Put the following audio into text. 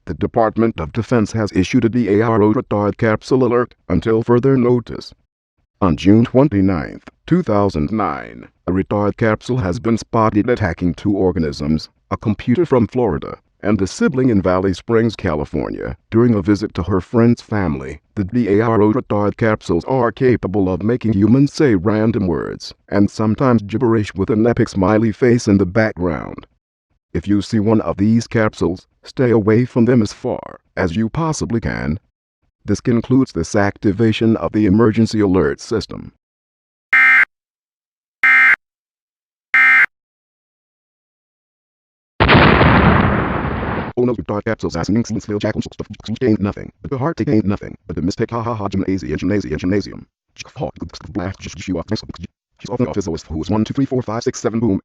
The Department of Defense has issued a DARO Retard capsule alert until further notice. On June 29, 2009, a Retard capsule has been spotted attacking two organisms, a computer from Florida and a sibling in Valley Springs, California, during a visit to her friend's family. The DARO Retard capsules are capable of making humans say random words, and sometimes gibberish with an epic smiley face in the background. If you see one of these capsules, stay away from them as far as you possibly can. This concludes this activation of the emergency alert system. Oh no, Retard capsules asking still jackals stuff ain't nothing, but the heart ain't nothing, but the mistake gymnasium. Blast, she's off the office, who is 1, 2, 3, 4, 5, 6, 7, boom.